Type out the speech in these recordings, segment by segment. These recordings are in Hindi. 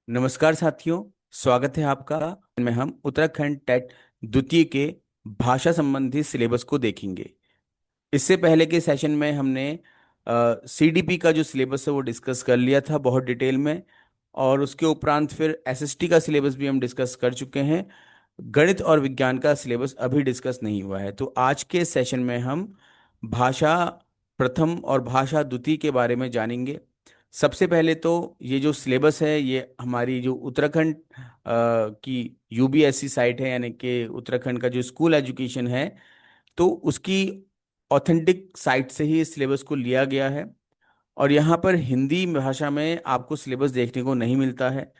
नमस्कार साथियों। स्वागत है आपका। में हम उत्तराखंड टेट द्वितीय के भाषा संबंधी सिलेबस को देखेंगे। इससे पहले के सेशन में हमने सीडीपी का जो सिलेबस है वो डिस्कस कर लिया था बहुत डिटेल में। और उसके उपरांत फिर एसएसटी का सिलेबस भी हम डिस्कस कर चुके हैं। गणित और विज्ञान का सिलेबस अभी डिस्कस नहीं हुआ है, तो आज के सेशन में हम भाषा प्रथम और भाषा द्वितीय के बारे में जानेंगे। सबसे पहले तो ये जो सिलेबस है ये हमारी जो उत्तराखंड की यूबीएससी साइट है, यानी कि उत्तराखंड का जो स्कूल एजुकेशन है, तो उसकी ऑथेंटिक साइट से ही इस सिलेबस को लिया गया है। और यहाँ पर हिंदी भाषा में आपको सिलेबस देखने को नहीं मिलता है।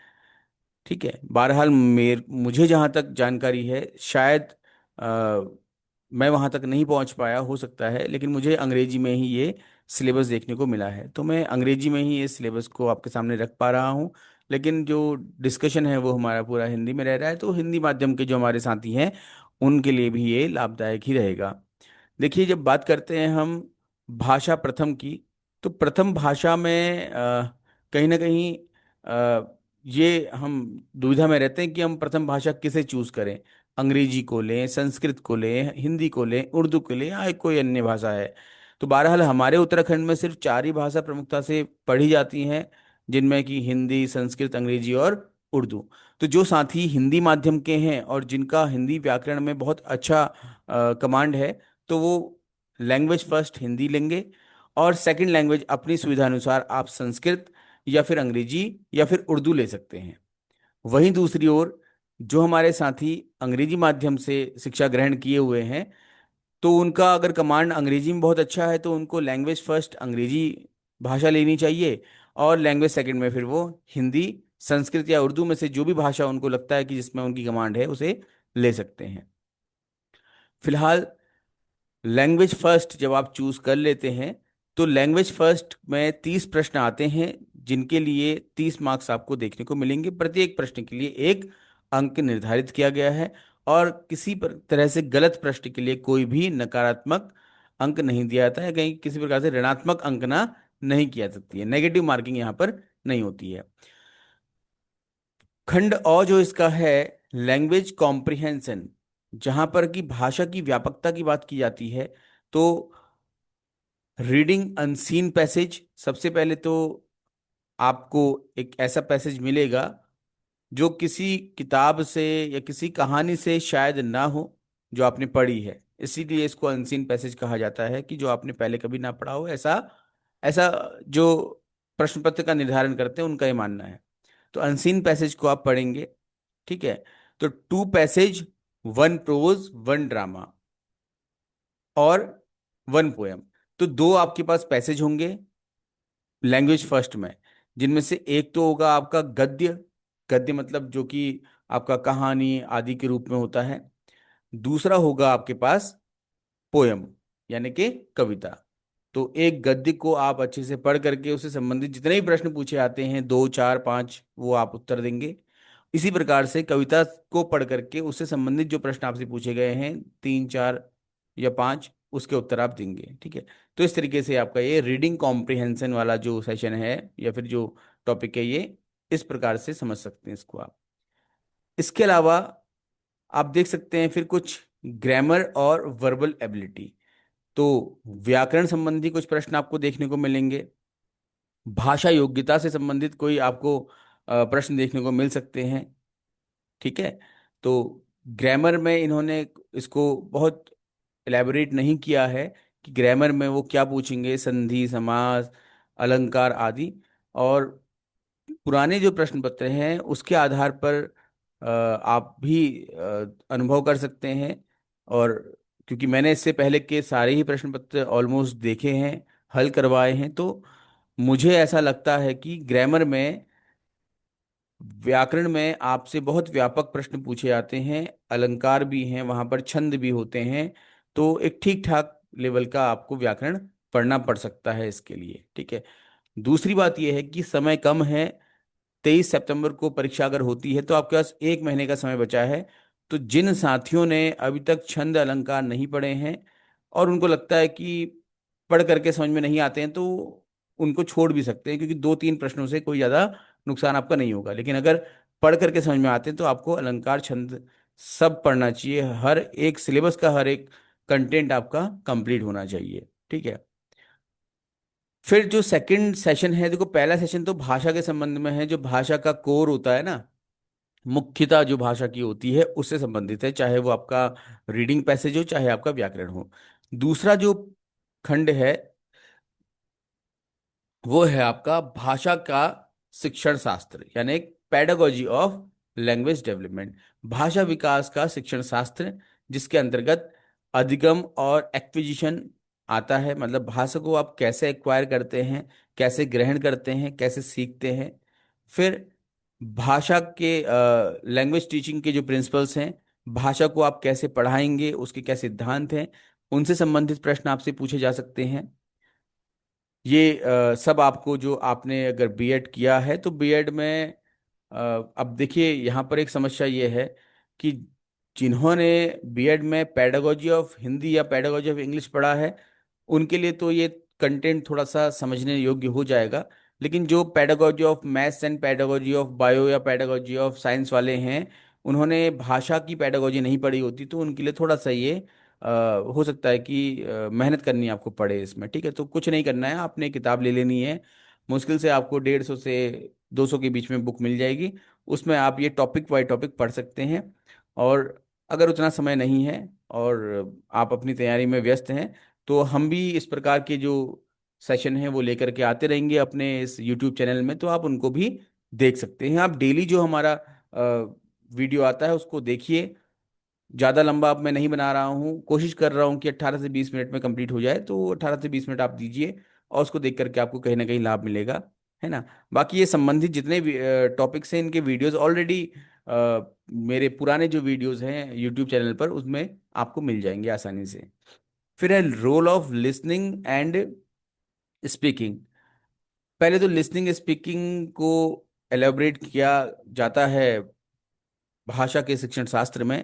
ठीक है, बहरहाल मुझे जहाँ तक जानकारी है, शायद अ, मैं वहाँ तक नहीं पहुँच पाया, हो सकता है, लेकिन मुझे अंग्रेजी में ही ये सिलेबस देखने को मिला है, तो मैं अंग्रेजी में ही इस सिलेबस को आपके सामने रख पा रहा हूँ। लेकिन जो डिस्कशन है वो हमारा पूरा हिंदी में रह रहा है, तो हिंदी माध्यम के जो हमारे साथी हैं उनके लिए भी ये लाभदायक ही रहेगा। देखिए, जब बात करते हैं हम भाषा प्रथम की, तो प्रथम भाषा में कहीं ना कहीं ये हम दुविधा में रहते हैं कि हम प्रथम भाषा किसे चूज करें। अंग्रेजी को लें, संस्कृत को लें, हिंदी को लें, उर्दू को लें, या कोई अन्य भाषा है। तो बहरहाल हमारे उत्तराखंड में सिर्फ चार ही भाषा प्रमुखता से पढ़ी जाती हैं, जिनमें कि हिंदी, संस्कृत, अंग्रेजी और उर्दू। तो जो साथी हिंदी माध्यम के हैं और जिनका हिंदी व्याकरण में बहुत अच्छा कमांड है, तो वो लैंग्वेज फर्स्ट हिंदी लेंगे, और सेकंड लैंग्वेज अपनी सुविधा अनुसार आप संस्कृत या फिर अंग्रेजी या फिर उर्दू ले सकते हैं। वहीं दूसरी ओर जो हमारे साथी अंग्रेजी माध्यम से शिक्षा ग्रहण किए हुए हैं, तो उनका अगर कमांड अंग्रेजी में बहुत अच्छा है तो उनको लैंग्वेज फर्स्ट अंग्रेजी भाषा लेनी चाहिए, और लैंग्वेज सेकंड में फिर वो हिंदी, संस्कृत या उर्दू में से जो भी भाषा उनको लगता है कि जिसमें उनकी कमांड है उसे ले सकते हैं। फिलहाल लैंग्वेज फर्स्ट जब आप चूज कर लेते हैं, तो लैंग्वेज फर्स्ट में 30 प्रश्न आते हैं, जिनके लिए 30 मार्क्स आपको देखने को मिलेंगे। प्रत्येक प्रश्न के लिए एक अंक निर्धारित किया गया है, और किसी तरह से गलत प्रश्न के लिए कोई भी नकारात्मक अंक नहीं दिया जाता है, कहीं किसी प्रकार से ऋणात्मक अंक ना नहीं किया सकती है, नेगेटिव मार्किंग यहाँ पर नहीं होती है। खंड और जो इसका है, लैंग्वेज कॉम्प्रिहेंशन, जहां पर की भाषा की व्यापकता की बात की जाती है, तो रीडिंग अनसीन पैसेज, सबसे पहले तो आपको एक ऐसा पैसेज मिलेगा जो किसी किताब से या किसी कहानी से शायद ना हो, जो आपने पढ़ी है, इसीलिए इसको अनसीन पैसेज कहा जाता है, कि जो आपने पहले कभी ना पढ़ा हो, ऐसा ऐसा जो प्रश्न पत्र का निर्धारण करते हैं उनका ये मानना है। तो अनसीन पैसेज को आप पढ़ेंगे। ठीक है, तो two passage, one prose, one drama और वन पोयम। तो दो आपके पास पैसेज होंगे लैंग्वेज फर्स्ट में, जिनमें से एक तो होगा आपका गद्य। गद्य मतलब जो कि आपका कहानी आदि के रूप में होता है। दूसरा होगा आपके पास पोयम, यानी कि कविता। तो एक गद्य को आप अच्छे से पढ़ करके उससे संबंधित जितने भी प्रश्न पूछे आते हैं, दो, चार, पांच, वो आप उत्तर देंगे। इसी प्रकार से कविता को पढ़ करके उससे संबंधित जो प्रश्न आपसे पूछे गए हैं, तीन, चार या पांच, उसके उत्तर आप देंगे। ठीक है, तो इस तरीके से आपका ये रीडिंग कॉम्प्रिहेंशन वाला जो सेशन है या फिर जो टॉपिक है, ये इस प्रकार से समझ सकते हैं इसको आप। इसके अलावा आप देख सकते हैं फिर कुछ ग्रामर और वर्बल एबिलिटी। तो व्याकरण संबंधी कुछ प्रश्न आपको देखने को मिलेंगे। भाषा योग्यता से संबंधित कोई आपको प्रश्न देखने को मिल सकते हैं। ठीक है, तो ग्रामर में इन्होंने इसको बहुत एलैबोरेट नहीं किया है कि ग्रामर में वो क्या पूछेंगे, संधि, समास, अलंकार आदि। और पुराने जो प्रश्न पत्र हैं उसके आधार पर आप भी अनुभव कर सकते हैं। और क्योंकि मैंने इससे पहले के सारे ही प्रश्न पत्र ऑलमोस्ट देखे हैं, हल करवाए हैं, तो मुझे ऐसा लगता है कि ग्रामर में, व्याकरण में आपसे बहुत व्यापक प्रश्न पूछे जाते हैं, अलंकार भी हैं वहाँ पर, छंद भी होते हैं। तो एक ठीक ठाक लेवल का आपको व्याकरण पढ़ना पड़ सकता है इसके लिए। ठीक है, दूसरी बात यह है कि समय कम है। 23 सितंबर को परीक्षा अगर होती है तो आपके पास एक महीने का समय बचा है। तो जिन साथियों ने अभी तक छंद अलंकार नहीं पढ़े हैं और उनको लगता है कि पढ़ करके समझ में नहीं आते हैं, तो उनको छोड़ भी सकते हैं, क्योंकि दो तीन प्रश्नों से कोई ज़्यादा नुकसान आपका नहीं होगा। लेकिन अगर पढ़ करके समझ में आते हैं तो आपको अलंकार छंद सब पढ़ना चाहिए, हर एक सिलेबस का हर एक कंटेंट आपका कंप्लीट होना चाहिए, ठीक है। फिर जो सेकंड सेशन है, देखो पहला सेशन तो भाषा के संबंध में है, जो भाषा का कोर होता है ना, मुख्यता जो भाषा की होती है उससे संबंधित है, चाहे वो आपका रीडिंग पैसेज हो चाहे आपका व्याकरण हो। दूसरा जो खंड है वो है आपका भाषा का शिक्षण शास्त्र, यानी पेडागोजी ऑफ लैंग्वेज डेवलपमेंट, भाषा विकास का शिक्षण शास्त्र, जिसके अंतर्गत अधिगम और एक्विजिशन आता है, मतलब भाषा को आप कैसे एक्वायर करते हैं, कैसे ग्रहण करते हैं, कैसे सीखते हैं। फिर भाषा के लैंग्वेज टीचिंग के जो प्रिंसिपल्स हैं, भाषा को आप कैसे पढ़ाएंगे, उसके क्या सिद्धांत हैं, उनसे संबंधित प्रश्न आपसे पूछे जा सकते हैं। ये सब आपको, जो आपने अगर बीएड किया है तो बीएड में अब देखिए यहाँ पर एक समस्या ये है कि जिन्होंने बीएड में पेडागोजी ऑफ हिंदी या पेडागोजी ऑफ इंग्लिश पढ़ा है उनके लिए तो ये कंटेंट थोड़ा सा समझने योग्य हो जाएगा। लेकिन जो pedagogy of maths and pedagogy of bio या पेडागोजी ऑफ साइंस वाले हैं, उन्होंने भाषा की पेडागोजी नहीं पढ़ी होती, तो उनके लिए थोड़ा सा ये हो सकता है कि मेहनत करनी आपको पड़े इसमें, ठीक है। तो कुछ नहीं करना है, आपने किताब ले लेनी है, मुश्किल से आपको 150 से 200 के बीच में बुक मिल जाएगी, उसमें आप ये टॉपिक बाय टॉपिक पढ़ सकते हैं। और अगर उतना समय नहीं है और आप अपनी तैयारी में व्यस्त हैं, तो हम भी इस प्रकार के जो सेशन हैं वो लेकर के आते रहेंगे अपने इस यूट्यूब चैनल में, तो आप उनको भी देख सकते हैं। आप डेली जो हमारा वीडियो आता है उसको देखिए। ज़्यादा लंबा अब मैं नहीं बना रहा हूँ, कोशिश कर रहा हूँ कि 18 से 20 मिनट में कंप्लीट हो जाए, तो 18 से 20 मिनट आप दीजिए और उसको देख करके आपको कहीं ना कहीं लाभ मिलेगा, है ना। बाकी ये संबंधित जितने भी टॉपिक्स हैं इनके वीडियोस ऑलरेडी मेरे पुराने जो वीडियोस हैं यूट्यूब चैनल पर उसमें आपको मिल जाएंगे आसानी से। फिर है role of listening and speaking. पहले तो लिसनिंग स्पीकिंग को एलेबरेट किया जाता है भाषा के शिक्षण शास्त्र में,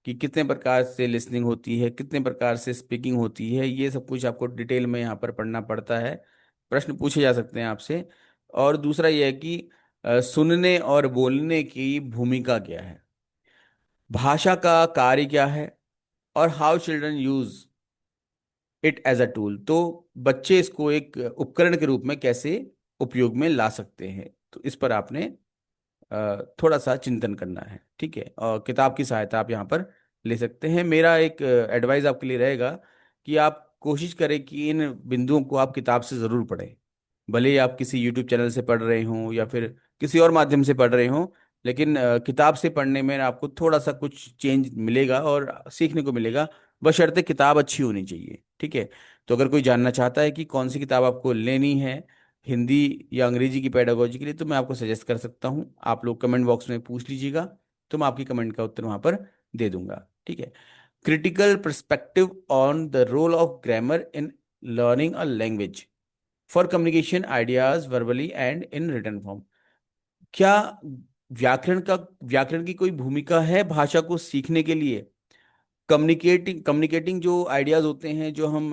कि कितने प्रकार से लिसनिंग होती है, कितने प्रकार से स्पीकिंग होती है, ये सब कुछ आपको डिटेल में यहाँ पर पढ़ना पड़ता है, प्रश्न पूछे जा सकते हैं आपसे। और दूसरा ये है कि सुनने और बोलने की भूमिका क्या है, भाषा का कार्य क्या है, और how children use it as a tool, तो बच्चे इसको एक उपकरण के रूप में कैसे उपयोग में ला सकते हैं, तो इस पर आपने थोड़ा सा चिंतन करना है, ठीक है। और किताब की सहायता आप यहाँ पर ले सकते हैं। मेरा एक एडवाइस आपके लिए रहेगा कि आप कोशिश करें कि इन बिंदुओं को आप किताब से ज़रूर पढ़ें, भले ही आप किसी यूट्यूब चैनल से पढ़ रहे हों या फिर किसी और माध्यम से पढ़ रहे हों, लेकिन किताब से पढ़ने में आपको थोड़ा सा कुछ चेंज मिलेगा और सीखने को मिलेगा, बशर्ते किताब अच्छी होनी चाहिए, ठीक है। तो अगर कोई जानना चाहता है कि कौन सी किताब आपको लेनी है, हिंदी या अंग्रेजी की पेडागोजी के लिए, तो मैं आपको सजेस्ट कर सकता हूँ, आप लोग कमेंट बॉक्स में पूछ लीजिएगा, तो मैं आपकी कमेंट का उत्तर वहाँ पर दे दूंगा, ठीक है। Critical perspective on the role of grammar in learning a language for communication ideas verbally and in written form. क्या व्याकरण की कोई भूमिका है भाषा को सीखने के लिए? कम्युनिकेटिंग कम्युनिकेटिंग जो आइडियाज होते हैं, जो हम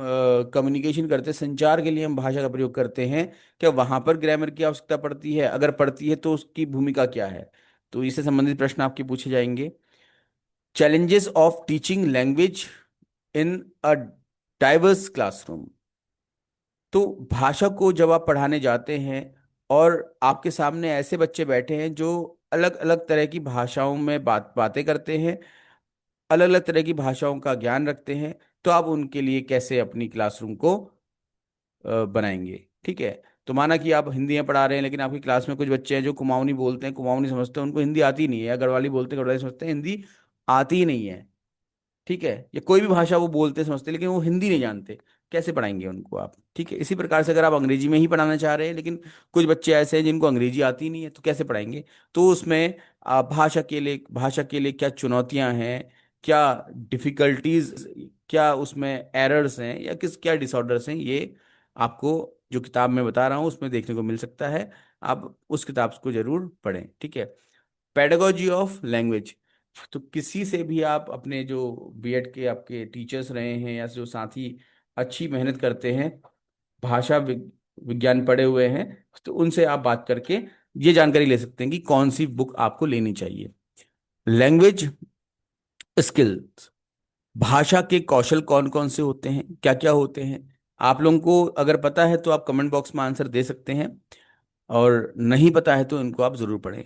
कम्युनिकेशन करते हैं, संचार के लिए हम भाषा का प्रयोग करते हैं, क्या वहां पर ग्रामर की आवश्यकता पड़ती है? अगर पड़ती है तो उसकी भूमिका क्या है? तो इससे संबंधित प्रश्न आपके पूछे जाएंगे। Challenges of teaching language in a diverse classroom, तो भाषा को जब आप पढ़ाने जाते हैं और आपके सामने ऐसे बच्चे बैठे हैं जो अलग अलग तरह की भाषाओं में बातें करते हैं, अलग अलग तरह की भाषाओं का ज्ञान रखते हैं, तो आप उनके लिए कैसे अपनी क्लासरूम को बनाएंगे, ठीक है। तो माना कि आप हिंदी पढ़ा रहे हैं, लेकिन आपकी क्लास में कुछ बच्चे हैं जो कुमाऊनी बोलते हैं, कुमाऊनी समझते हैं, उनको हिंदी आती नहीं है, या गढ़वाली बोलते हैं, गढ़वाली समझते हैं, हिंदी आती ही नहीं है, ठीक है। या कोई भी भाषा वो बोलते समझते लेकिन वो हिंदी नहीं जानते, कैसे पढ़ाएंगे उनको आप, ठीक है। इसी प्रकार से अगर आप अंग्रेजी में ही पढ़ाना चाह रहे हैं, लेकिन कुछ बच्चे ऐसे हैं जिनको अंग्रेजी आती नहीं है, तो कैसे पढ़ाएंगे? तो उसमें भाषा के लिए क्या चुनौतियां हैं, क्या डिफिकल्टीज, क्या उसमें एरर्स हैं, या क्या डिसऑर्डर्स हैं, ये आपको जो किताब में बता रहा हूँ उसमें देखने को मिल सकता है। आप उस किताब को जरूर पढ़ें, ठीक है। पेडागोजी ऑफ लैंग्वेज, तो किसी से भी आप अपने जो बीएड के आपके टीचर्स रहे हैं या जो साथी अच्छी मेहनत करते हैं, भाषा विज्ञान पढ़े हुए हैं, तो उनसे आप बात करके ये जानकारी ले सकते हैं कि कौन सी बुक आपको लेनी चाहिए। लैंग्वेज स्किल्स, भाषा के कौशल कौन कौन से होते हैं, क्या क्या होते हैं। आप लोगों को अगर पता है तो आप कमेंट बॉक्स में आंसर दे सकते हैं, और नहीं पता है तो इनको आप जरूर पढ़ें।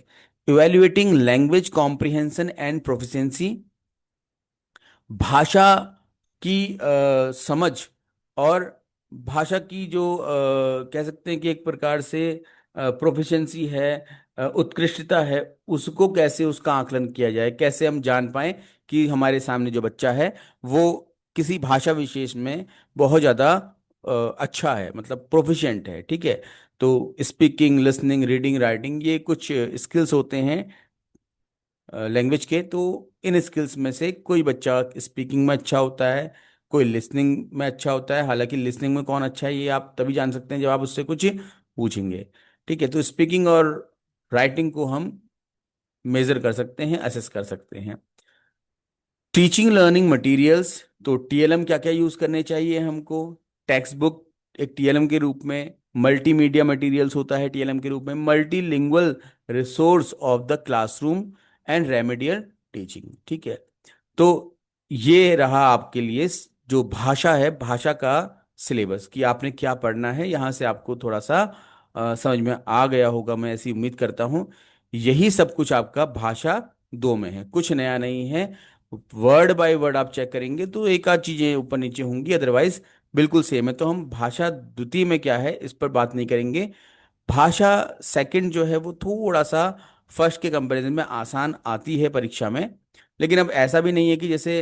Evaluating language comprehension and proficiency, भाषा की समझ और भाषा की जो कह सकते हैं कि एक प्रकार से प्रोफिशिएंसी है, उत्कृष्टता है, उसको कैसे उसका आकलन किया जाए, कैसे हम जान पाएं कि हमारे सामने जो बच्चा है वो किसी भाषा विशेष में बहुत ज़्यादा अच्छा है, मतलब प्रोफिशिएंट है। ठीक है, तो स्पीकिंग, लिसनिंग, रीडिंग, राइटिंग, ये कुछ स्किल्स होते हैं लैंग्वेज के। तो इन स्किल्स में से कोई बच्चा स्पीकिंग में अच्छा होता है, कोई लिसनिंग में अच्छा होता है। हालांकि लिसनिंग में कौन अच्छा है ये आप तभी जान सकते हैं जब आप उससे कुछ पूछेंगे। ठीक है, तो स्पीकिंग और राइटिंग को हम मेजर कर सकते हैं, असेस कर सकते हैं। टीचिंग लर्निंग मटेरियल्स, तो टीएलएम क्या क्या यूज करने चाहिए हमको। टेक्स्ट बुक एक टीएलएम के रूप में, मल्टीमीडिया मटेरियल्स होता है टीएलएम के रूप में, multilingual resource of the classroom and remedial teaching. ठीक है, तो ये रहा आपके लिए जो भाषा है, भाषा का सिलेबस कि आपने क्या पढ़ना है। यहाँ से आपको थोड़ा सा समझ में आ गया होगा, मैं ऐसी उम्मीद करता हूँ। यही सब कुछ आपका भाषा दो में है, कुछ नया नहीं है। वर्ड बाय वर्ड आप चेक करेंगे तो एक आध चीजें ऊपर नीचे होंगी, अदरवाइज बिल्कुल सेम है। तो हम भाषा द्वितीय में क्या है इस पर बात नहीं करेंगे। भाषा सेकंड जो है वो थोड़ा सा फर्स्ट के कंपैरिजन में आसान आती है परीक्षा में। लेकिन अब ऐसा भी नहीं है कि जैसे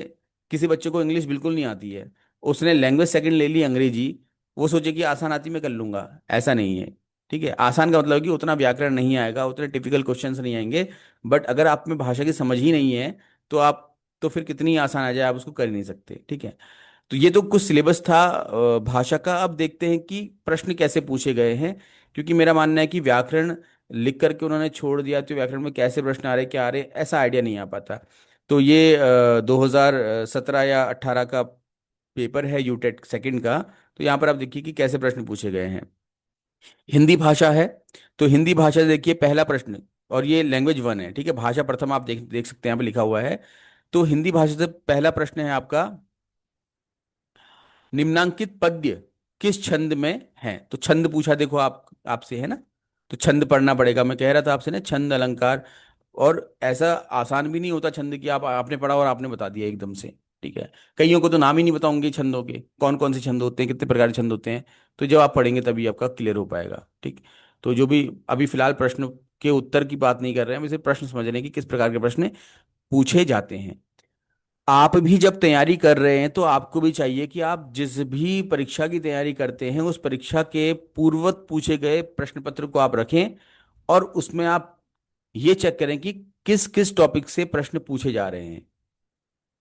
किसी बच्चे को इंग्लिश बिल्कुल नहीं आती है, उसने लैंग्वेज सेकंड ले ली अंग्रेजी, वो सोचे कि आसान आती मैं कर लूंगा, ऐसा नहीं है। ठीक है, आसान का मतलब है कि उतना व्याकरण नहीं आएगा, उतने टिपिकल क्वेश्चंस नहीं आएंगे। बट अगर आप में भाषा की समझ ही नहीं है तो आप, तो फिर कितनी आसान आ जाए आप उसको कर ही नहीं सकते। ठीक है, तो ये तो कुछ सिलेबस था भाषा का। अब देखते हैं कि प्रश्न कैसे पूछे गए हैं, क्योंकि मेरा मानना है कि व्याकरण लिख करके उन्होंने छोड़ दिया तो व्याकरण में कैसे प्रश्न आ रहे क्या आ रहे ऐसा आइडिया नहीं आ पाता। तो ये 2017 या 18 का पेपर है यूटेट सेकंड का। तो यहाँ पर आप देखिए कि कैसे प्रश्न पूछे गए हैं। हिंदी भाषा है, तो हिंदी भाषा से देखिए पहला प्रश्न, और ये लैंग्वेज वन है। ठीक है, भाषा प्रथम आप देख देख सकते हैं यहाँ पे लिखा हुआ है। तो हिंदी भाषा से पहला प्रश्न है आपका, निम्नांकित पद्य किस छंद में है। तो छंद पूछा, देखो आप आपसे है ना, तो छंद पढ़ना पड़ेगा। मैं कह रहा था आपसे ना, छंद अलंकार। और ऐसा आसान भी नहीं होता छंद की, आप आपने पढ़ा और आपने बता दिया एकदम से। ठीक है, कईयों को तो नाम ही नहीं बताऊंगे छंदों के, कौन कौन से छंद होते हैं, कितने प्रकार के छंद होते हैं। तो जब आप पढ़ेंगे तभी आपका क्लियर हो पाएगा। ठीक, तो जो भी अभी फिलहाल प्रश्न के उत्तर की बात नहीं कर रहे हैं, हम इसे प्रश्न समझ रहे हैं कि किस प्रकार के प्रश्न पूछे जाते हैं। आप भी जब तैयारी कर रहे हैं तो आपको भी चाहिए कि आप जिस भी परीक्षा की तैयारी करते हैं उस परीक्षा के पूर्ववत पूछे गए प्रश्न पत्र को आप रखें, और उसमें आप ये चेक करें कि किस किस टॉपिक से प्रश्न पूछे जा रहे हैं।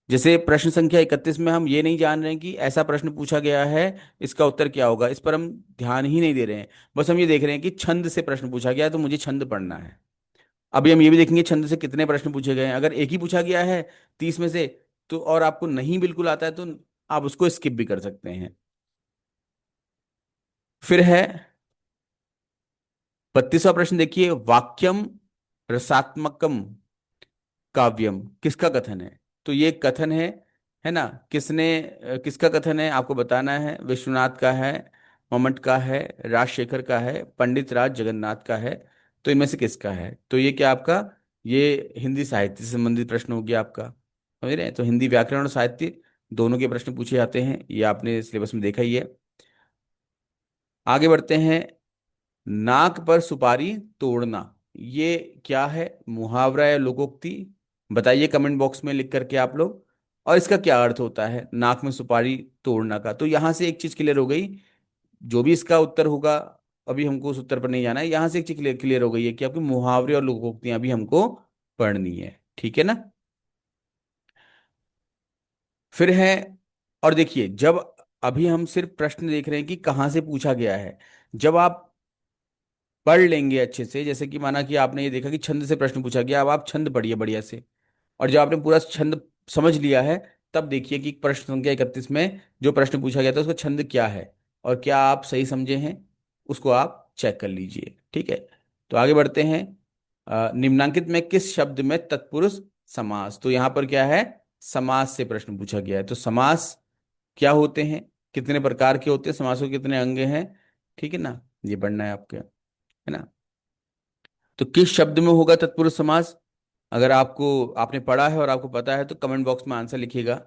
जैसे प्रश्न संख्या 31 में हम ये नहीं जान रहे हैं कि ऐसा प्रश्न पूछा गया है, इसका उत्तर क्या होगा, इस पर हम ध्यान ही नहीं दे रहे हैं। बस हम ये देख रहे हैं कि छंद से प्रश्न पूछा गया है तो मुझे छंद पढ़ना है। अभी हम ये भी देखेंगे छंद से कितने प्रश्न पूछे गए हैं। अगर एक ही पूछा गया है 30 में से, तो और आपको नहीं बिल्कुल आता है तो आप उसको स्किप भी कर सकते हैं। फिर है 32वां प्रश्न, देखिए, वाक्यम रसात्मकम काव्यम किसका कथन है। तो ये कथन है ना, किसने किसका कथन है आपको बताना है। विश्वनाथ का है, मम्मट का है, राजशेखर का है, पंडित राज जगन्नाथ का है। तो इनमें से किसका है। तो ये क्या आपका, ये हिंदी साहित्य से संबंधित प्रश्न हो गया आपका। समझ रहे हैं, तो हिंदी व्याकरण और साहित्य दोनों के प्रश्न पूछे जाते हैं, ये आपने सिलेबस में देखा ही है। आगे बढ़ते हैं, नाक पर सुपारी तोड़ना, ये क्या है, मुहावरा या लोकोक्ति। बताइए कमेंट बॉक्स में लिख करके आप लोग। और इसका क्या अर्थ होता है नाक में सुपारी तोड़ना का। तो यहां से एक चीज क्लियर हो गई, जो भी इसका उत्तर होगा, अभी हमको उस उत्तर पर नहीं जाना है। यहां से एक चीज क्लियर क्लियर हो गई है कि आपके मुहावरे और लोकोक्तियां भी हमको पढ़नी है। ठीक है ना। फिर है, और देखिए जब अभी हम सिर्फ प्रश्न देख रहे हैं कि कहाँ से पूछा गया है, जब आप पढ़ लेंगे अच्छे से, जैसे कि माना कि आपने ये देखा कि छंद से प्रश्न पूछा गया, अब आप छंद पढ़िए बढ़िया से। और जब आपने पूरा छंद समझ लिया है, तब देखिए कि प्रश्न संख्या 31 में जो प्रश्न पूछा गया था उसका छंद क्या है, और क्या आप सही समझे हैं, उसको आप चेक कर लीजिए। ठीक है, तो आगे बढ़ते हैं। निम्नांकित में किस शब्द में तत्पुरुष समास? तो यहाँ पर क्या है, समास से प्रश्न पूछा गया है। तो समास क्या होते हैं, कितने प्रकार के होते हैं, समासों के कितने अंग हैं, ठीक है ना, ये पढ़ना है आपके, है ना। तो किस शब्द में होगा तत्पुरुष समास? अगर आपने पढ़ा है और आपको पता है तो कमेंट बॉक्स में आंसर लिखिएगा।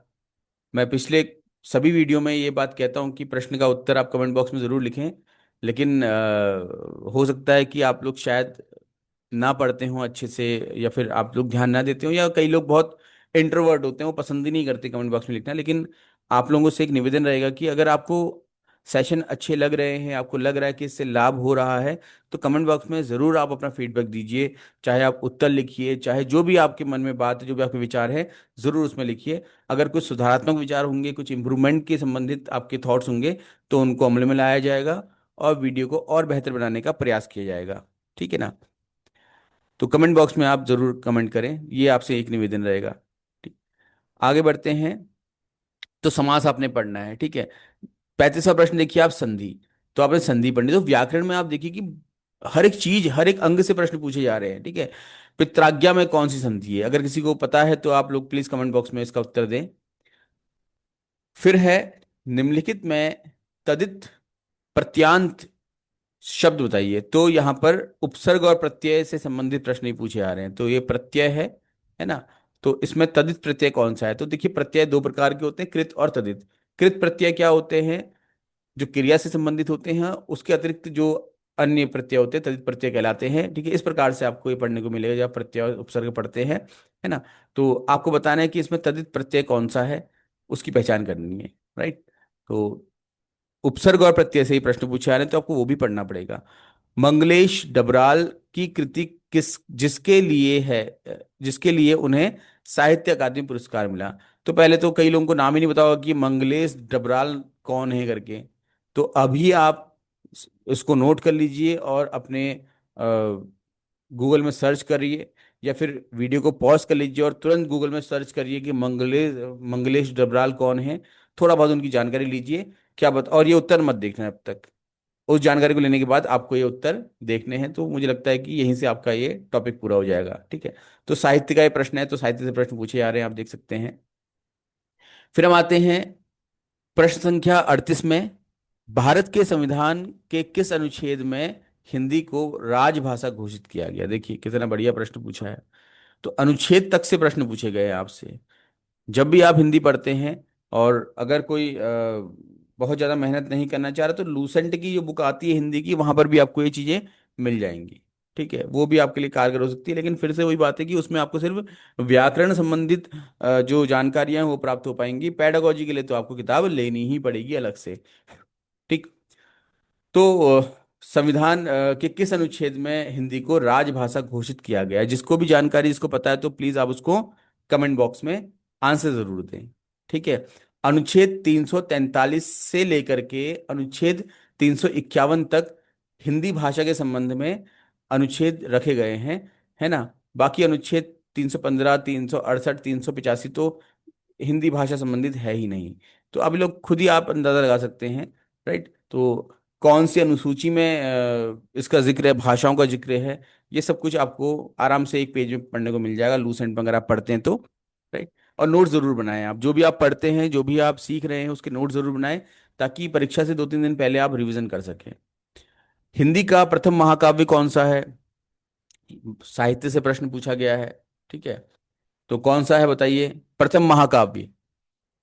मैं पिछले सभी वीडियो में ये बात कहता हूँ कि प्रश्न का उत्तर आप कमेंट बॉक्स में ज़रूर लिखें, लेकिन हो सकता है कि आप लोग शायद ना पढ़ते हो अच्छे से, या फिर आप लोग ध्यान ना देते हो, या कई लोग बहुत इंट्रोवर्ट होते हैं, वो पसंद ही नहीं करते कमेंट बॉक्स में लिखना। लेकिन आप लोगों से एक निवेदन रहेगा कि अगर आपको सेशन अच्छे लग रहे हैं, आपको लग रहा है कि इससे लाभ हो रहा है, तो कमेंट बॉक्स में ज़रूर आप अपना फीडबैक दीजिए। चाहे आप उत्तर लिखिए, चाहे जो भी आपके मन में बात है, जो भी आपके विचार है, ज़रूर उसमें लिखिए। अगर कुछ सुधारात्मक विचार होंगे, कुछ इम्प्रूवमेंट के संबंधित आपके थॉट्स होंगे, तो उनको अमल में लाया जाएगा और वीडियो को और बेहतर बनाने का प्रयास किया जाएगा, ठीक है ना। तो कमेंट बॉक्स में आप जरूर कमेंट करें, ये आपसे एक निवेदन रहेगा। ठीक, आगे बढ़ते हैं। तो समास आपने पढ़ना है, ठीक है। 35वां प्रश्न देखिए आप, संधि। तो आपने संधि पढ़नी, तो व्याकरण में आप देखिए कि हर एक चीज, हर एक अंग से प्रश्न पूछे जा रहे हैं, ठीक है। पित्राज्ञा में कौन सी संधि है, अगर किसी को पता है तो आप लोग प्लीज कमेंट बॉक्स में इसका उत्तर दें। फिर है, निम्नलिखित में तदित प्रत्यांत शब्द बताइए। तो यहाँ पर उपसर्ग और प्रत्यय से संबंधित प्रश्न ही पूछे आ रहे हैं। तो ये प्रत्यय है ना। तो इसमें तदित प्रत्यय कौन सा है? तो देखिए, प्रत्यय दो प्रकार के होते हैं, कृत और तदित। कृत प्रत्यय क्या होते हैं? जो क्रिया से संबंधित होते हैं, उसके अतिरिक्त जो अन्य प्रत्यय होते हैं तदित प्रत्यय कहलाते हैं, ठीक है। इस प्रकार से आपको ये पढ़ने को मिलेगा जब आप प्रत्यय और उपसर्ग पढ़ते हैं, है ना। तो आपको बताना है कि इसमें तदित प्रत्यय कौन सा है, उसकी पहचान करनी है, राइट। तो उपसर्ग और प्रत्यय से ही प्रश्न पूछे आ रहे हैं, तो आपको वो भी पढ़ना पड़ेगा। मंगलेश डबराल की कृति किस जिसके लिए है, जिसके लिए उन्हें साहित्य अकादमी पुरस्कार मिला? तो पहले तो कई लोगों को नाम ही नहीं पता होगा कि मंगलेश डबराल कौन है करके। तो अभी आप इसको नोट कर लीजिए और अपने गूगल में सर्च करिए, या फिर वीडियो को पॉज कर लीजिए और तुरंत गूगल में सर्च करिए कि मंगलेश डबराल कौन है। थोड़ा बहुत उनकी जानकारी लीजिए, क्या बता, और ये उत्तर मत देखना अब तक। उस जानकारी को लेने के बाद आपको ये उत्तर देखने हैं, तो मुझे लगता है कि यहीं से आपका ये टॉपिक पूरा हो जाएगा, ठीक है। तो साहित्य का ये प्रश्न है, तो साहित्य से प्रश्न पूछे जा रहे हैं, आप देख सकते हैं। फिर हम आते हैं प्रश्न संख्या 38 में। भारत के संविधान के किस अनुच्छेद में हिंदी को राजभाषा घोषित किया गया? देखिए कितना बढ़िया प्रश्न पूछा है। तो अनुच्छेद तक से प्रश्न पूछे गए हैं आपसे। जब भी आप हिंदी पढ़ते हैं, और अगर कोई बहुत ज़्यादा मेहनत नहीं करना चाह रहा, तो लूसेंट की जो बुक आती है हिंदी की, वहाँ पर भी आपको ये चीज़ें मिल जाएंगी, ठीक है। वो भी आपके लिए कारगर हो सकती है, लेकिन फिर से वही बात है कि उसमें आपको सिर्फ व्याकरण संबंधित जो जानकारियां हैं वो प्राप्त हो पाएंगी। पैडागोजी के लिए तो आपको किताब लेनी ही पड़ेगी अलग से, ठीक। तो संविधान के किस अनुच्छेद में हिंदी को राजभाषा घोषित किया गया है? जिसको भी जानकारी, इसको पता है तो प्लीज आप उसको कमेंट बॉक्स में आंसर जरूर दें, ठीक है। अनुच्छेद 343 से लेकर के अनुच्छेद 351 तक हिंदी भाषा के संबंध में अनुच्छेद रखे गए हैं, है ना। बाकी अनुच्छेद 315, 368, 385 तो हिंदी भाषा संबंधित है ही नहीं। तो अभी लोग खुद ही आप अंदाजा लगा सकते हैं, राइट। तो कौन सी अनुसूची में इसका जिक्र है, भाषाओं का जिक्र है, ये सब कुछ आपको आराम से एक पेज में पढ़ने को मिल जाएगा, लूसेंट में अगर आप पढ़ते हैं तो, राइट। और नोट जरूर बनाएं, आप जो भी आप पढ़ते हैं, जो भी आप सीख रहे हैं, उसके नोट जरूर बनाएं, ताकि परीक्षा से 2-3 दिन पहले आप रिवीजन कर सकें। हिंदी का प्रथम महाकाव्य कौन सा है? साहित्य से प्रश्न पूछा गया है, ठीक है। तो कौन सा है बताइए प्रथम महाकाव्य?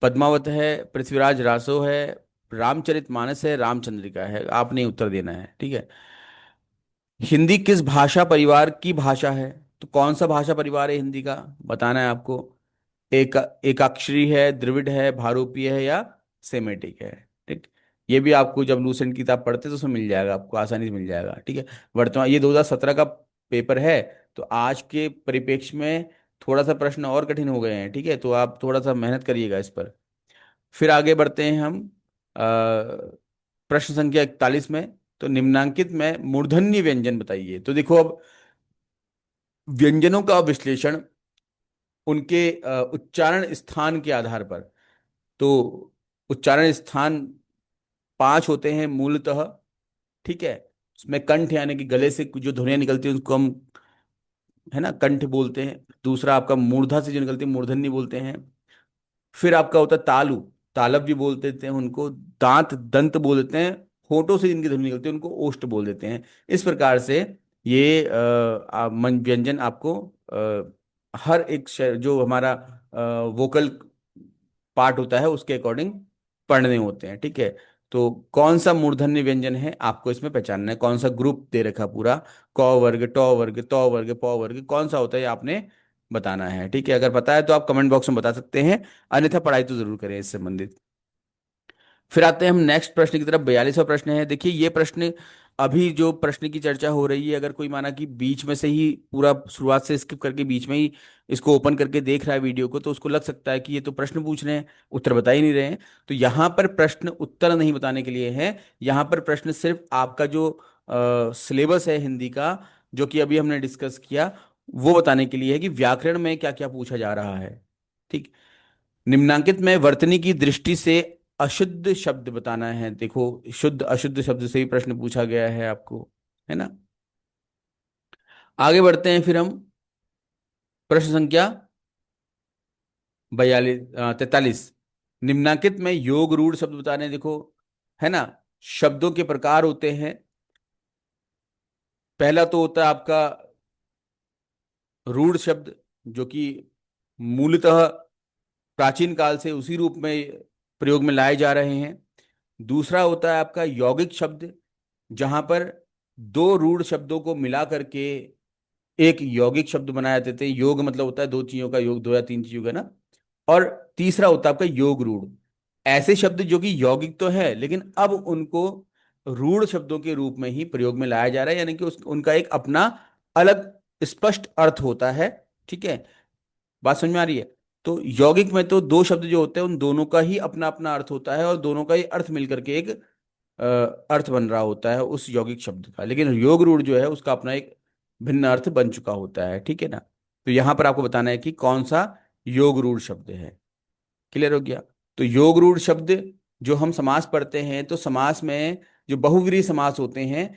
पद्मावत है, पृथ्वीराज रासो है, रामचरितमानस है, रामचंद्रिका है? आपने उत्तर देना है, ठीक है। हिंदी किस भाषा परिवार की भाषा है? तो कौन सा भाषा परिवार है हिंदी का, बताना है आपको। एक एकाक्षरी है, द्रविड़ है, भारूपीय है, या सेमेटिक है, ठीक। ये भी आपको जब लूसेंट की किताब पढ़ते हैं तो उसमें मिल जाएगा, आपको आसानी से मिल जाएगा, ठीक है। वर्तमान ये 2017 का पेपर है, तो आज के परिप्रेक्ष्य में थोड़ा सा प्रश्न और कठिन हो गए हैं, ठीक है। तो आप थोड़ा सा मेहनत करिएगा इस पर। फिर आगे बढ़ते हैं हम प्रश्न संख्या 41 में। तो निम्नांकित में मूर्धन्य व्यंजन बताइए। तो देखो अब व्यंजनों का विश्लेषण उनके उच्चारण स्थान के आधार पर। तो उच्चारण स्थान 5 होते हैं मूलतः, ठीक है। उसमें कंठ यानी कि गले से जो ध्वनियां निकलती है उसको हम, है ना, कंठ बोलते हैं। दूसरा आपका मूर्धा से जो निकलती है मूर्धन्य बोलते हैं। फिर आपका होता है तालु, तालव भी बोल देते हैं उनको। दांत, दंत बोल देते हैं। होठों से जिनकी ध्वनि निकलती है उनको ओष्ठ बोल देते हैं। इस प्रकार से ये व्यंजन आपको हर एक जो हमारा वोकल पार्ट होता है उसके अकॉर्डिंग पढ़ने होते हैं, ठीक है। तो कौन सा मूर्धन्य व्यंजन है आपको इसमें पहचानना है, कौन सा ग्रुप दे रखा पूरा, क वर्ग, ट वर्ग, त वर्ग, प वर्ग, कौन सा होता है ये आपने बताना है, ठीक है। अगर पता है तो आप कमेंट बॉक्स में बता सकते हैं, अन्यथा पढ़ाई तो जरूर करें इससे संबंधित। फिर आते हैं हम नेक्स्ट प्रश्न की तरफ। 42वां प्रश्न है, देखिए ये प्रश्न, अभी जो प्रश्न की चर्चा हो रही है, अगर कोई माना कि बीच में से ही पूरा शुरुआत से स्किप करके बीच में ही इसको ओपन करके देख रहा है वीडियो को, तो उसको लग सकता है कि ये तो प्रश्न पूछ रहे हैं, उत्तर बता ही नहीं रहे हैं। तो यहाँ पर प्रश्न उत्तर नहीं बताने के लिए है। यहाँ पर प्रश्न सिर्फ आपका जो सिलेबस है हिंदी का, जो कि अभी हमने डिस्कस किया, वो बताने के लिए है कि व्याकरण में क्या क्या पूछा जा रहा है, ठीक। निम्नांकित में वर्तनी की दृष्टि से अशुद्ध शब्द बताना है। देखो, शुद्ध अशुद्ध शब्द से ही प्रश्न पूछा गया है आपको, है ना। आगे बढ़ते हैं फिर हम, प्रश्न संख्या 43। निम्नांकित में योग रूढ़ शब्द बताने हैं। देखो, है ना, शब्दों के प्रकार होते हैं। पहला तो होता है आपका रूढ़ शब्द, जो कि मूलतः प्राचीन काल से उसी रूप में प्रयोग में लाए जा रहे हैं। दूसरा होता है आपका यौगिक शब्द, जहां पर दो रूढ़ शब्दों को मिला करके एक यौगिक शब्द बनाए जाते थे। योग मतलब होता है दो चीजों का योग, दो या तीन चीजों का ना। और तीसरा होता है आपका योग रूढ़, ऐसे शब्द जो कि यौगिक तो है लेकिन अब उनको रूढ़ शब्दों के रूप में ही प्रयोग में लाया जा रहा है, यानी कि उनका एक अपना अलग स्पष्ट अर्थ होता है, ठीक है। बात समझ में आ रही है। तो यौगिक में तो दो शब्द जो होते हैं उन दोनों का ही अपना अपना अर्थ होता है और दोनों का ही अर्थ मिलकर के एक अर्थ बन रहा होता है उस यौगिक शब्द का। लेकिन योग रूढ़ जो है उसका अपना एक भिन्न अर्थ बन चुका होता है, ठीक है ना। तो यहां पर आपको बताना है कि कौन सा योग रूढ़ शब्द है। क्लियर हो गया। तो योग रूढ़ शब्द, जो हम समास पढ़ते हैं तो समास में जो बहुव्रीहि समास होते हैं,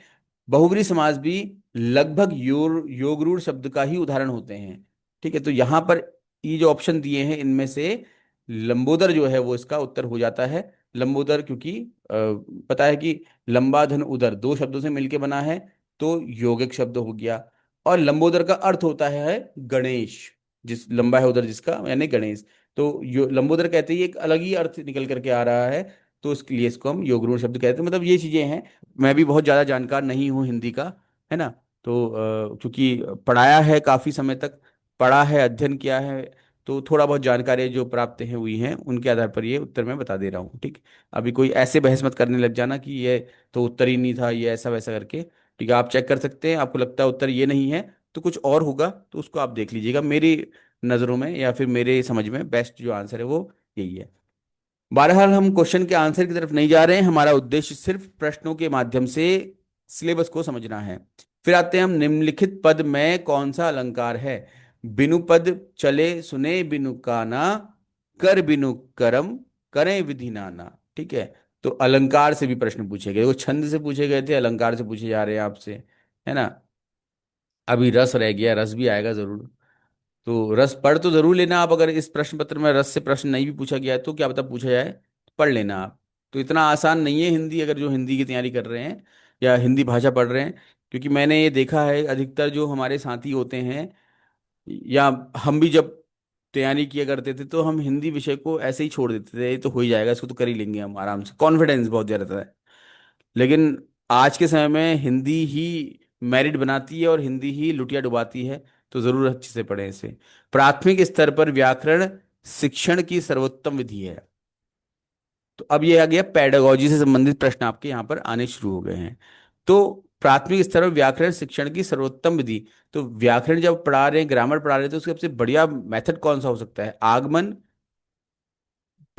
बहुव्रीहि समास भी लगभग योग रूढ़ शब्द का ही उदाहरण होते हैं, ठीक है। तो यहाँ पर ये जो ऑप्शन दिए हैं इनमें से लंबोदर जो है वो इसका उत्तर हो जाता है। लंबोदर, क्योंकि पता है कि लंबा धन उदर दो शब्दों से मिलके बना है, तो यौगिक शब्द हो गया। और लंबोदर का अर्थ होता है गणेश, जिस लंबा है उधर जिसका, यानी गणेश। तो यो लंबोदर कहते ही एक अलग ही अर्थ निकल करके आ रहा है, तो इसके लिए इसको हम योगरूढ़ शब्द कहते हैं। मतलब ये चीजें हैं। मैं भी बहुत ज्यादा जानकार नहीं हूँ हिंदी का, है ना। तो क्योंकि पढ़ाया है काफी समय तक, पढ़ा है, अध्ययन किया है, तो थोड़ा बहुत जानकारी जो प्राप्त है हुई हैं उनके आधार पर ये उत्तर मैं बता दे रहा हूँ, ठीक। अभी कोई ऐसे बहस मत करने लग जाना कि ये तो उत्तर ही नहीं था, ये ऐसा वैसा करके, ठीक है। आप चेक कर सकते हैं, आपको लगता है उत्तर ये नहीं है तो कुछ और होगा, तो उसको आप देख लीजिएगा। मेरी नज़रों में या फिर मेरे समझ में बेस्ट जो आंसर है वो यही है। बहरहाल हम क्वेश्चन के आंसर की तरफ नहीं जा रहे हैं, हमारा उद्देश्य सिर्फ प्रश्नों के माध्यम से सिलेबस को समझना है। फिर आते हैं हम, निम्नलिखित पद में कौन सा अलंकार है। बिनु पद चले सुने बिनु काना, कर बिनु करम करें विधि नाना, ठीक है। तो अलंकार से भी प्रश्न पूछे गए, वो छंद से पूछे गए थे, अलंकार से पूछे जा रहे हैं आपसे, है ना। अभी रस रह गया, रस भी आएगा जरूर। तो रस पढ़ तो जरूर लेना आप। अगर इस प्रश्न पत्र में रस से प्रश्न नहीं भी पूछा गया है तो क्या पता पूछा जाए, पढ़ लेना आप। तो इतना आसान नहीं है हिंदी, अगर जो हिंदी की तैयारी कर रहे हैं या हिंदी भाषा पढ़ रहे हैं। क्योंकि मैंने ये देखा है अधिकतर जो हमारे साथी होते हैं, या हम भी जब तैयारी किया करते थे तो हम हिंदी विषय को ऐसे ही छोड़ देते थे, ये तो हो ही जाएगा, इसको तो कर ही लेंगे हम आराम से, कॉन्फिडेंस बहुत ज्यादा रहता है। लेकिन आज के समय में हिंदी ही मेरिट बनाती है और हिंदी ही लुटिया डुबाती है। तो जरूर अच्छे से पढ़ें इसे। प्राथमिक स्तर पर व्याकरण शिक्षण की सर्वोत्तम विधि है। तो अब ये आ गया, पेडागोजी से संबंधित प्रश्न आपके यहाँ पर आने शुरू हो गए हैं। तो प्राथमिक स्तर पर व्याकरण शिक्षण की सर्वोत्तम विधि, तो व्याकरण जब पढ़ा रहे हैं, ग्रामर पढ़ा रहे हैं, तो उसके सबसे बढ़िया मेथड कौन सा हो सकता है। आगमन,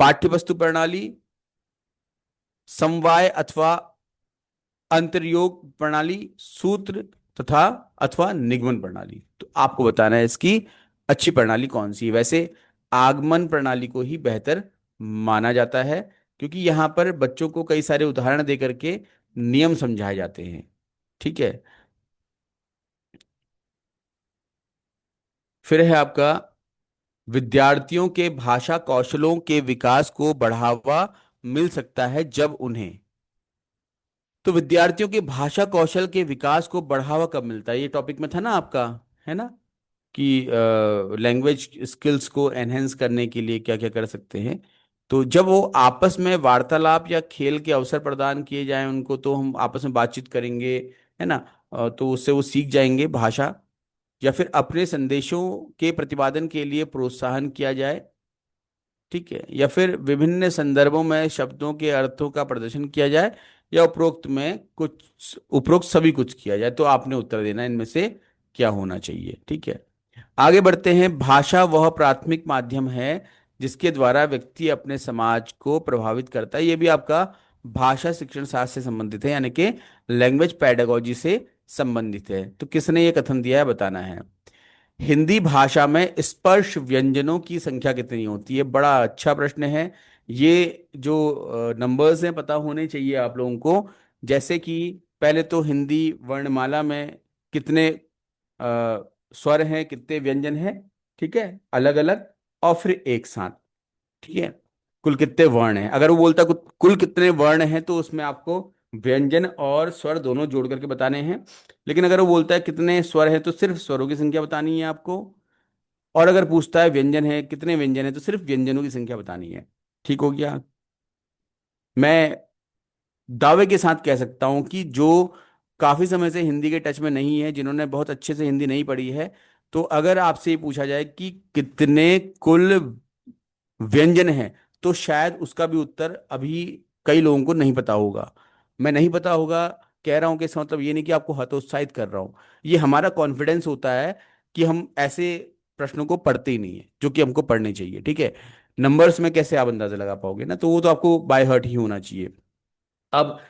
पाठ्यवस्तु प्रणाली, समवाय अथवा अंतर्योग प्रणाली, सूत्र तथा अथवा निगमन प्रणाली। तो आपको बताना है इसकी अच्छी प्रणाली कौन सी है। वैसे आगमन प्रणाली को ही बेहतर माना जाता है, क्योंकि यहाँ पर बच्चों को कई सारे उदाहरण दे करके नियम समझाए जाते हैं, ठीक है। फिर है आपका, विद्यार्थियों के भाषा कौशलों के विकास को बढ़ावा मिल सकता है जब उन्हें। तो विद्यार्थियों के भाषा कौशल के विकास को बढ़ावा कब मिलता है, ये टॉपिक में था ना आपका, है ना, कि लैंग्वेज स्किल्स को एनहेंस करने के लिए क्या क्या कर सकते हैं। तो जब वो आपस में वार्तालाप या खेल के अवसर प्रदान किए जाएं उनको, तो हम आपस में बातचीत करेंगे, है ना। तो उससे वो सीख जाएंगे भाषा। या फिर अपने संदेशों के प्रतिपादन के लिए प्रोत्साहन किया जाए, ठीक है। या फिर विभिन्न संदर्भों में शब्दों के अर्थों का प्रदर्शन किया जाए, या उपरोक्त सभी कुछ किया जाए। तो आपने उत्तर देना है इनमें से क्या होना चाहिए, ठीक है। आगे बढ़ते हैं। भाषा वह प्राथमिक माध्यम है जिसके द्वारा व्यक्ति अपने समाज को प्रभावित करता है। ये भी आपका भाषा शिक्षण शास्त्र से संबंधित है, यानी कि लैंग्वेज पेडागोजी से संबंधित है। तो किसने ये कथन दिया है, बताना है। हिंदी भाषा में स्पर्श व्यंजनों की संख्या कितनी होती है? बड़ा अच्छा प्रश्न है। ये जो नंबर्स हैं पता होने चाहिए आप लोगों को। जैसे कि पहले तो हिंदी वर्णमाला में कितने स्वर हैं, कितने व्यंजन हैं, ठीक है, अलग अलग, और फिर एक साथ, ठीक है, कुल कितने वर्ण हैं। अगर वो बोलता कुल कितने वर्ण हैं, तो उसमें आपको व्यंजन और स्वर दोनों जोड़ करके बताने हैं। लेकिन अगर वो बोलता है कितने स्वर हैं, तो सिर्फ स्वरों की संख्या बतानी है आपको। और अगर पूछता है व्यंजन है, कितने व्यंजन है, तो सिर्फ व्यंजनों की संख्या बतानी है। ठीक हो गया। मैं दावे के साथ कह सकता हूं कि जो काफी समय से हिंदी के टच में नहीं है, जिन्होंने बहुत अच्छे से हिंदी नहीं पढ़ी है, तो अगर आपसे ये पूछा जाए कि कितने कुल व्यंजन हैं, तो शायद उसका भी उत्तर अभी कई लोगों को नहीं पता होगा। मैं नहीं पता होगा कह रहा हूं कि इसका मतलब ये नहीं कि आपको हतोत्साहित कर रहा हूं। ये हमारा कॉन्फिडेंस होता है कि हम ऐसे प्रश्नों को पढ़ते ही नहीं है जो कि हमको पढ़ने चाहिए, ठीक है। नंबर्स में कैसे आप अंदाजा लगा पाओगे ना, तो वो तो आपको बाय हार्ट ही होना चाहिए। अब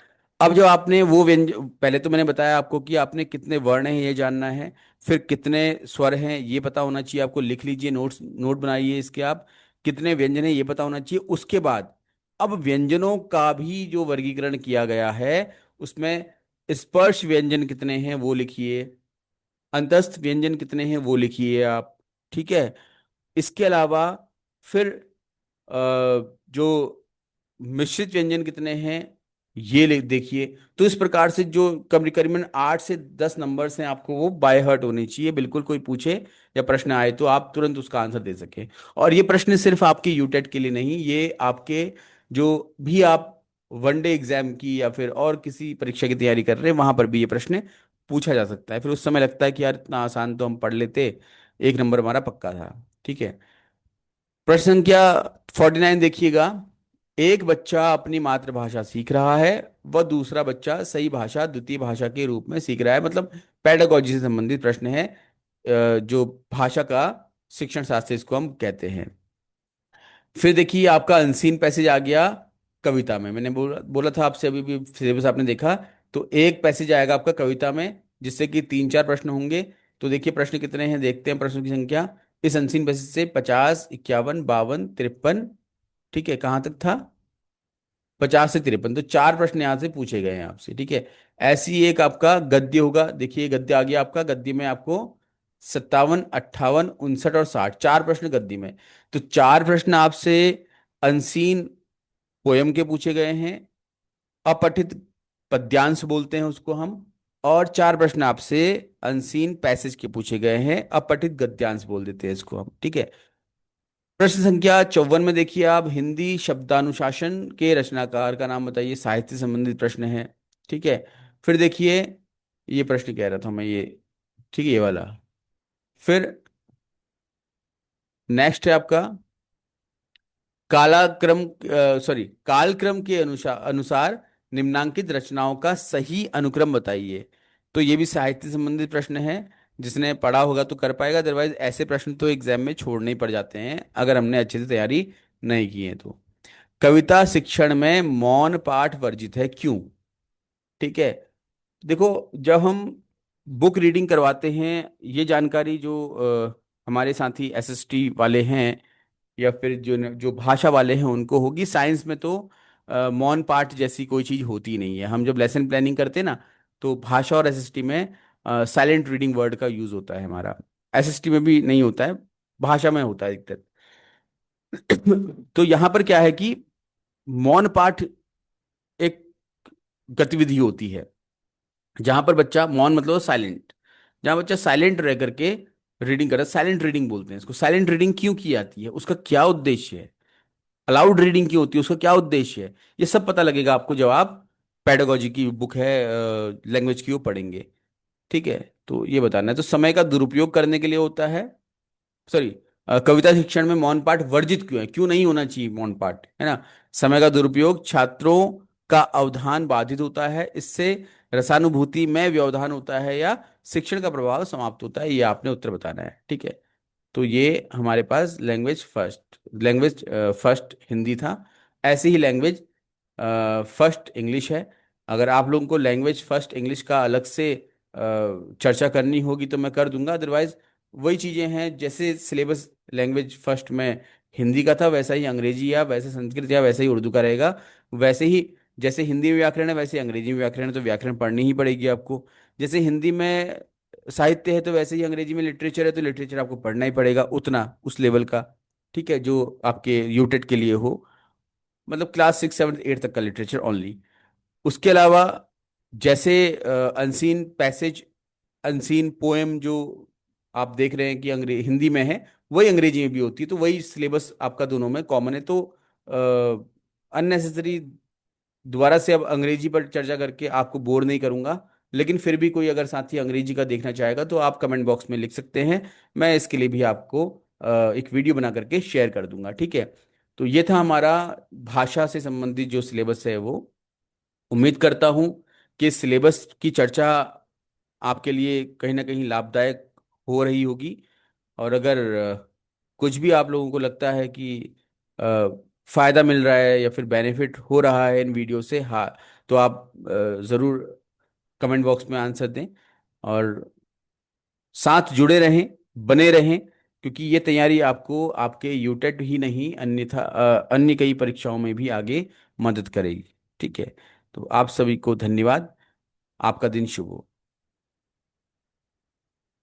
अब जब आपने वो पहले तो मैंने बताया आपको कि आपने कितने वर्ण हैं ये जानना है, फिर कितने स्वर हैं ये पता होना चाहिए आपको, लिख लीजिए, नोट बनाइए इसके आप। कितने व्यंजन हैं ये पता होना चाहिए। उसके बाद अब व्यंजनों का भी जो वर्गीकरण किया गया है, उसमें स्पर्श व्यंजन कितने हैं वो लिखिए, अंतस्थ व्यंजन कितने हैं वो लिखिए आप, ठीक है। इसके अलावा फिर जो मिश्रित व्यंजन कितने हैं ये देखिए। तो इस प्रकार से जो करीबन 8 से 10 नंबर्स हैं, आपको वो बाय हार्ट होने चाहिए। बिल्कुल कोई पूछे या प्रश्न आए तो आप तुरंत उसका आंसर दे सके। और ये प्रश्न सिर्फ आपके यूटेट के लिए नहीं, ये आपके जो भी आप वनडे एग्जाम की या फिर और किसी परीक्षा की तैयारी कर रहे हैं, वहां पर भी ये प्रश्न पूछा जा सकता है। फिर उस समय लगता है कि यार इतना आसान तो हम पढ़ लेते, एक नंबर हमारा पक्का था, ठीक है। प्रश्न संख्या 49 देखिएगा। एक बच्चा अपनी मातृभाषा सीख रहा है, वह दूसरा बच्चा सही भाषा द्वितीय भाषा के रूप में सीख रहा है। मतलब पेडागोजी से संबंधित प्रश्न है। जो भाषा का शिक्षण शास्त्र इसको हम कहते हैं। फिर देखिए आपका अनसीन पैसेज आ गया कविता में। मैंने बोला था आपसे, अभी भी सिलेबस आपने देखा। तो एक पैसेज आएगा आपका कविता में, जिससे कि 3 4 प्रश्न होंगे। तो देखिए प्रश्न कितने हैं, देखते हैं प्रश्नों की संख्या। इस अनसीन पैसेज से 50 51 52 53, ठीक है, कहाँ तक था, 50 से 53। तो 4 प्रश्न यहाँ से पूछे गए हैं आपसे, ठीक है। ऐसी एक आपका गद्य होगा। देखिए गद्य आ गया आपका। गद्य में आपको 57 58 59 और 60, 4 प्रश्न गद्य में। तो 4 प्रश्न आपसे अनसीन पोयम के पूछे गए हैं, अपठित पद्यांश बोलते हैं उसको हम। और 4 प्रश्न आपसे अनसीन पैसेज के पूछे गए हैं, अपठित गद्यांश बोल देते हैं इसको हम, ठीक है। प्रश्न संख्या 54 में देखिए आप, हिंदी शब्दानुशासन के रचनाकार का नाम बताइए। साहित्य संबंधित प्रश्न है, ठीक है। फिर देखिए, ये प्रश्न कह रहा था मैं ये, ठीक है, ये वाला। फिर नेक्स्ट है आपका, कालाक्रम सॉरी कालक्रम के अनुसार अनुसार निम्नांकित रचनाओं का सही अनुक्रम बताइए। तो ये भी साहित्य संबंधित प्रश्न है। जिसने पढ़ा होगा तो कर पाएगा, अदरवाइज ऐसे प्रश्न तो एग्जाम में छोड़ने ही पड़ जाते हैं अगर हमने अच्छे से तैयारी नहीं की है तो। कविता शिक्षण में मौन पाठ वर्जित है, क्यों? ठीक है। देखो, जब हम बुक रीडिंग करवाते हैं, ये जानकारी जो हमारे साथी एसएसटी वाले हैं या फिर जो जो भाषा वाले हैं उनको होगी। साइंस में तो मौन पाठ जैसी कोई चीज़ होती नहीं है। हम जब लेसन प्लानिंग करते हैं ना, तो भाषा और एसएसटी में साइलेंट रीडिंग वर्ड का यूज होता है हमारा। एसएसटी में भी नहीं होता है, भाषा में होता है अधिकतर। तो यहाँ पर क्या है कि मौन पाठ एक गतिविधि होती है जहां पर बच्चा, मौन मतलब साइलेंट, जहां बच्चा साइलेंट रह करके रीडिंग कर रहा है, साइलेंट रीडिंग बोलते हैं इसको। साइलेंट रीडिंग क्यों की जाती है, उसका क्या उद्देश्य है, अलाउड रीडिंग क्यों होती है, उसका क्या उद्देश्य है, ये सब पता लगेगा आपको जब आप पेडागोजी की बुक है लैंग्वेज की वो पढ़ेंगे। ठीक है, तो ये बताना है। तो समय का दुरुपयोग करने के लिए होता है, सॉरी, कविता शिक्षण में मौन पाठ वर्जित क्यों है, क्यों नहीं होना चाहिए मौन पाठ, है ना। समय का दुरुपयोग, छात्रों का अवधान बाधित होता है इससे, रसानुभूति में व्यवधान होता है, या शिक्षण का प्रभाव समाप्त होता है। ये आपने उत्तर बताना है। ठीक है, तो ये हमारे पास लैंग्वेज फर्स्ट हिंदी था। ऐसे ही लैंग्वेज फर्स्ट इंग्लिश है। अगर आप लोगों को लैंग्वेज फर्स्ट इंग्लिश का अलग से चर्चा करनी होगी तो मैं कर दूंगा, अदरवाइज वही चीज़ें हैं जैसे सिलेबस लैंग्वेज फर्स्ट में हिंदी का था, वैसा ही अंग्रेजी या वैसे संस्कृत या वैसे ही उर्दू का रहेगा। वैसे ही जैसे हिंदी में व्याकरण है वैसे ही अंग्रेजी में व्याकरण है, तो व्याकरण पढ़नी ही पड़ेगी आपको। जैसे हिंदी में साहित्य है तो वैसे ही अंग्रेजी में लिटरेचर है तो लिटरेचर आपको पढ़ना ही पड़ेगा उतना, उस लेवल का। ठीक है, जो आपके यूटेट के लिए हो, मतलब क्लास 6 7 8 तक का लिटरेचर ओनली। उसके अलावा जैसे अनसीन पैसेज, अनसीन पोएम जो आप देख रहे हैं कि हिंदी में है, वही अंग्रेजी में भी होती है, तो वही सिलेबस आपका दोनों में कॉमन है। तो अननेसेसरी दोबारा से अब अंग्रेजी पर चर्चा करके आपको बोर नहीं करूंगा, लेकिन फिर भी कोई अगर साथी अंग्रेजी का देखना चाहेगा तो आप कमेंट बॉक्स में लिख सकते हैं। मैं इसके लिए भी आपको एक वीडियो बना करके शेयर कर दूंगा। ठीक है, तो ये था हमारा भाषा से संबंधित जो सिलेबस है वो। उम्मीद करता हूँ कि सिलेबस की चर्चा आपके लिए कहीं ना कहीं लाभदायक हो रही होगी। और अगर कुछ भी आप लोगों को लगता है कि अ, फायदा मिल रहा है या फिर बेनिफिट हो रहा है इन वीडियो से, हाँ, तो आप ज़रूर कमेंट बॉक्स में आंसर दें, और साथ जुड़े रहें, बने रहें, क्योंकि ये तैयारी आपको आपके यूटेट ही नहीं अन्यथा अन्य कई परीक्षाओं में भी आगे मदद करेगी। ठीक है, तो आप सभी को धन्यवाद। आपका दिन शुभ हो।